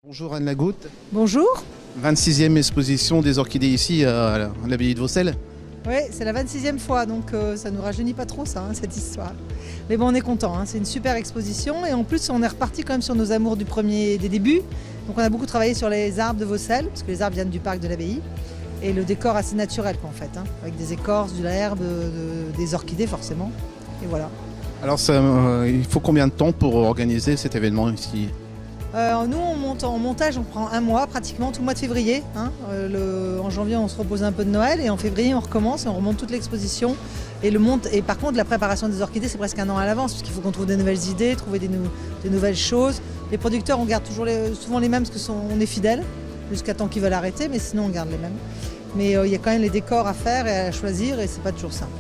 Bonjour Anne Lagoutte, Bonjour. 26e exposition des orchidées ici à l'abbaye de Vaucelles. Oui, c'est la 26e fois, donc ça ne nous rajeunit pas trop ça, cette histoire. Mais bon, on est content, c'est une super exposition et en plus on est reparti quand même sur nos amours des débuts. Donc on a beaucoup travaillé sur les arbres de Vaucelles, parce que les arbres viennent du parc de l'abbaye. Et le décor assez naturel quoi, en fait, avec des écorces, de l'herbe, des orchidées forcément. Et voilà. Alors il faut combien de temps pour organiser cet événement ici? Nous, en montage, on prend un mois, pratiquement tout le mois de février. En janvier, on se repose un peu de Noël et en février, on recommence et on remonte toute l'exposition. Et par contre, la préparation des orchidées, c'est presque un an à l'avance, parce qu'il faut qu'on trouve des nouvelles idées, trouver des nouvelles choses. Les producteurs, on garde souvent les mêmes, parce qu'on est fidèles, jusqu'à temps qu'ils veulent arrêter, mais sinon, on garde les mêmes. Mais il y a quand même les décors à faire et à choisir, et c'est pas toujours simple.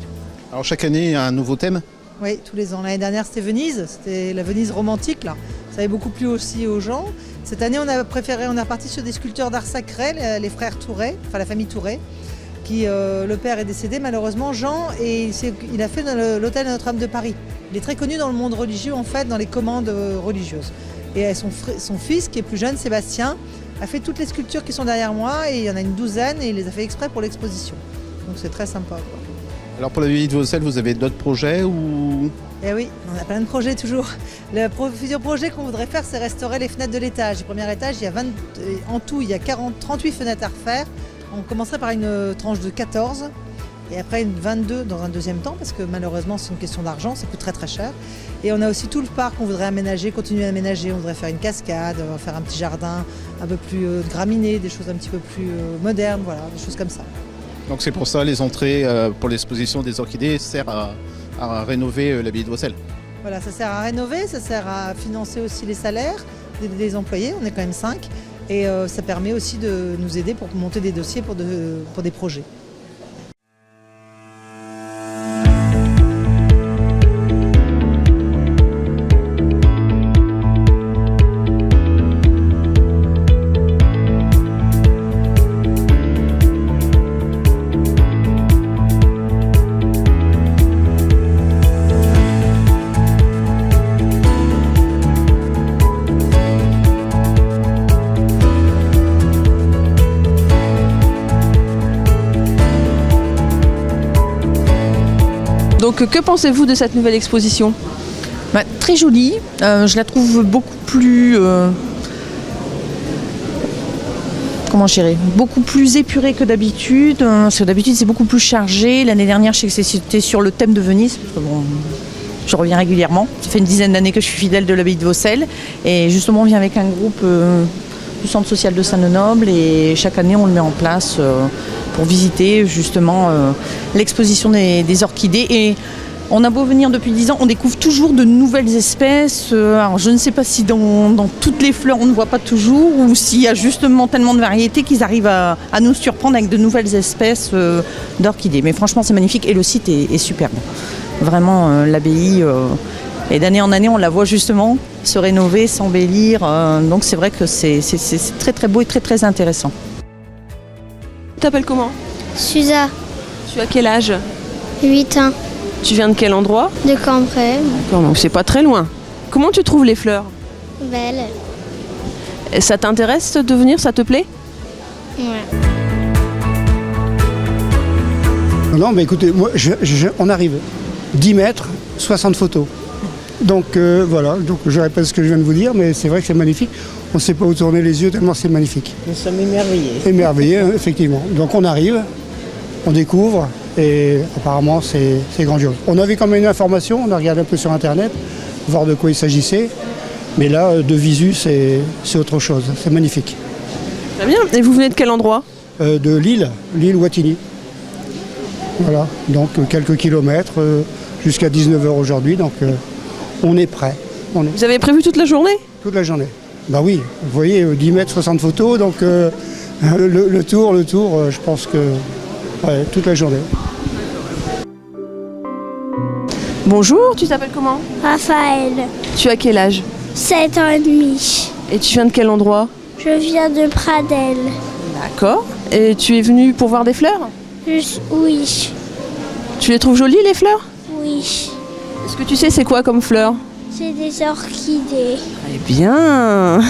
Alors chaque année, il y a un nouveau thème? Oui, tous les ans. L'année dernière, c'était Venise, c'était la Venise romantique, là. Ça avait beaucoup plu aussi aux gens. Cette année, on est reparti sur des sculpteurs d'art sacré, les frères Touré, enfin la famille Touré, qui, le père est décédé malheureusement, Jean, et il a fait l'hôtel Notre-Dame de Paris. Il est très connu dans le monde religieux, en fait, dans les commandes religieuses. Et son fils, qui est plus jeune, Sébastien, a fait toutes les sculptures qui sont derrière moi, et il y en a une douzaine, et il les a fait exprès pour l'exposition. Donc c'est très sympa, quoi. Alors pour l'abbaye de Vaucelles, vous avez d'autres projets ou... Eh oui, on a plein de projets toujours. Le futur projet qu'on voudrait faire, c'est restaurer les fenêtres de l'étage. Du premier étage, en tout, il y a 38 fenêtres à refaire. On commencerait par une tranche de 14 et après une 22 dans un deuxième temps, parce que malheureusement, c'est une question d'argent, ça coûte très très cher. Et on a aussi tout le parc qu'on voudrait aménager, continuer à aménager. On voudrait faire une cascade, on va faire un petit jardin un peu plus graminé, des choses un petit peu plus modernes, voilà, des choses comme ça. Donc c'est pour ça les entrées pour l'exposition des orchidées servent à rénover l'abbaye de Vaucelles. Voilà, ça sert à rénover, ça sert à financer aussi les salaires des employés, on est quand même 5, et ça permet aussi de nous aider pour monter des dossiers pour des projets. Donc que pensez-vous de cette nouvelle exposition ? Très jolie, je la trouve beaucoup plus beaucoup plus épurée que d'habitude. Parce que d'habitude c'est beaucoup plus chargé. L'année dernière je sais que c'était sur le thème de Venise, parce que bon, je reviens régulièrement. Ça fait une dizaine d'années que je suis fidèle de l'abbaye de Vaucelles. Et justement on vient avec un groupe du centre social de Saint-Lenoble et chaque année on le met en place pour visiter justement l'exposition des orchidées. Et on a beau venir depuis 10 ans, on découvre toujours de nouvelles espèces. Alors je ne sais pas si dans toutes les fleurs on ne voit pas toujours, ou s'il y a justement tellement de variétés qu'ils arrivent à nous surprendre avec de nouvelles espèces d'orchidées. Mais franchement c'est magnifique et le site est superbe. Vraiment l'abbaye, et d'année en année on la voit justement se rénover, s'embellir. Donc c'est vrai que c'est très très beau et très très intéressant. Tu t'appelles comment ? Suza, Tu as quel âge ? 8 ans, Tu viens de quel endroit ? de Cambrai, D'accord, donc c'est pas très loin. Comment tu trouves les fleurs ? belle. Et ça t'intéresse de venir, ça te plaît ? Ouais. Non, mais écoutez, moi, on arrive 10 mètres, 60 photos. Donc voilà, donc je répète ce que je viens de vous dire, mais c'est vrai que c'est magnifique. On ne sait pas où tourner les yeux tellement c'est magnifique. Nous sommes émerveillés. Émerveillé, effectivement. Donc on arrive, on découvre, et apparemment c'est grandiose. On avait quand même une information, on a regardé un peu sur internet, voir de quoi il s'agissait. Mais là, de visu, c'est autre chose. C'est magnifique. Très bien. Et vous venez de quel endroit ? De l'île Wattignies. Voilà, donc quelques kilomètres, jusqu'à 19h aujourd'hui, donc on est prêt. Vous avez prévu toute la journée ? Toute la journée. Bah oui, vous voyez, 10 mètres, 60 photos, donc le tour, je pense que ouais, toute la journée. Bonjour, tu t'appelles comment ? Raphaël, Tu as quel âge ? 7 ans et demi. Et tu viens de quel endroit ? Je viens de Pradel. D'accord. Et tu es venu pour voir des fleurs ? Oui, Tu les trouves jolies les fleurs ? oui. Est-ce que tu sais c'est quoi comme fleurs ? C'est des orchidées. Eh bien.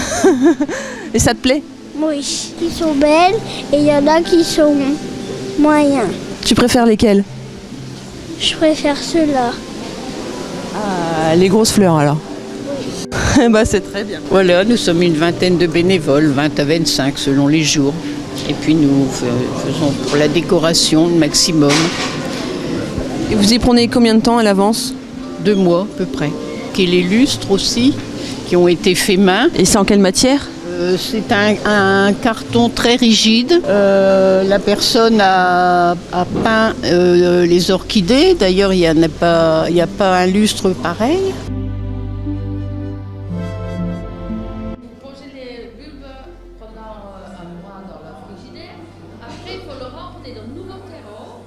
Et ça te plaît? Oui. Qui sont belles et il y en a qui sont moyens. Tu préfères lesquelles? Je préfère ceux-là. Ah, les grosses fleurs alors. Bah, c'est très bien. Voilà, nous sommes une vingtaine de bénévoles, 20 à 25 selon les jours. Et puis nous faisons pour la décoration le maximum, Et vous y prenez combien de temps à l'avance? 2 mois à peu près. Et les lustres aussi, qui ont été faits main. Et c'est en quelle matière? C'est un carton très rigide. La personne a peint les orchidées. D'ailleurs, il n'y a pas un lustre pareil. Poser les bulbes pendant un mois dans la frigidaire. Après, il faut le remplir d'un nouveau terreau.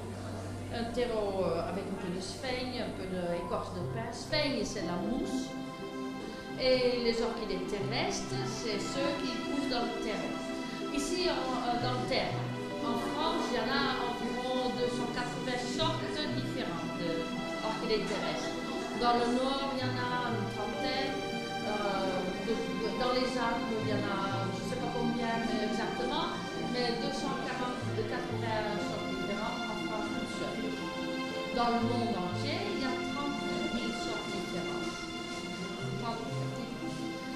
Un terreau avec un peu de sphaigne, un peu d'écorce de pin. Sphaigne, c'est la mousse. Et les orchidées terrestres, c'est ceux qui poussent dans le terreau. Ici, dans le terre, en France, il y en a environ 280 sortes différentes d'orchidées terrestres. Dans le nord, il y en a une trentaine. Dans les Alpes, il y en a, je ne sais pas combien exactement, mais 280 sortes différentes en France tout seul. Dans le monde entier, il y a 30 000 sortes différentes.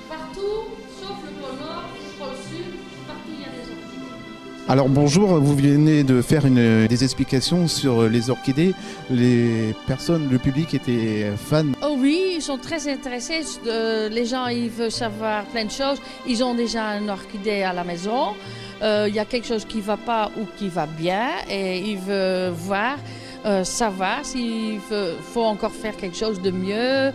Partout, sauf le pôle Nord, le pôle Sud, partout il y a des orchidées. Alors bonjour, vous venez de faire des explications sur les orchidées. Les personnes, le public était fan. Oh oui, ils sont très intéressés. Les gens, ils veulent savoir plein de choses. Ils ont déjà une orchidée à la maison. Il y a quelque chose qui ne va pas ou qui va bien et ils veulent voir. Savoir s'il faut encore faire quelque chose de mieux,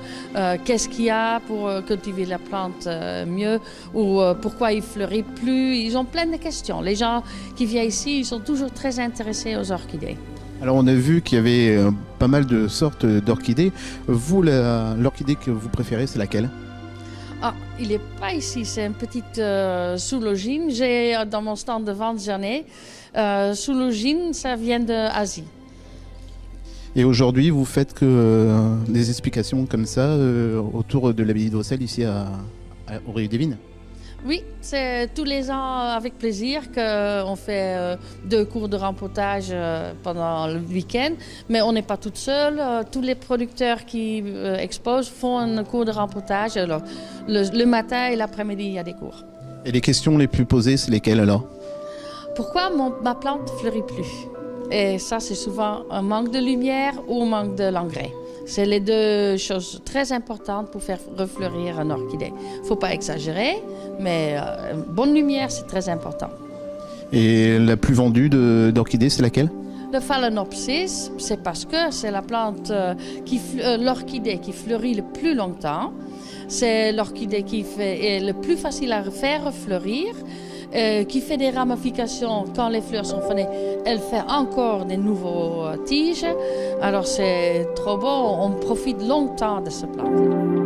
qu'est-ce qu'il y a pour cultiver la plante mieux, ou pourquoi il fleurit plus. Ils ont plein de questions. Les gens qui viennent ici, ils sont toujours très intéressés aux orchidées. Alors on a vu qu'il y avait pas mal de sortes d'orchidées. Vous, l'orchidée que vous préférez, c'est laquelle? Ah, il n'est pas ici, c'est une petite soulogine. J'ai dans mon stand de vente, j'en ai. Soulogine, ça vient d'Asie. Et aujourd'hui, vous faites des explications comme ça autour de l'abbaye de Vaucelles ici au Rio des Vignes? Oui, c'est tous les ans avec plaisir qu'on fait 2 cours de rempotage pendant le week-end. Mais on n'est pas toute seule. Tous les producteurs qui exposent font un cours de rempotage. Alors, le matin et l'après-midi, il y a des cours. Et les questions les plus posées, c'est lesquelles alors? Pourquoi ma plante ne fleurit plus? Et ça, c'est souvent un manque de lumière ou un manque de l'engrais. C'est les 2 choses très importantes pour faire refleurir un orchidée. Il ne faut pas exagérer, mais bonne lumière, c'est très important. Et la plus vendue d'orchidées, c'est laquelle? Le Phalaenopsis, c'est parce que c'est la plante, l'orchidée qui fleurit le plus longtemps. C'est l'orchidée qui est le plus facile à faire refleurir. Qui fait des ramifications quand les fleurs sont fanées. Elle fait encore des nouveaux tiges. Alors c'est trop beau, on profite longtemps de ce plante.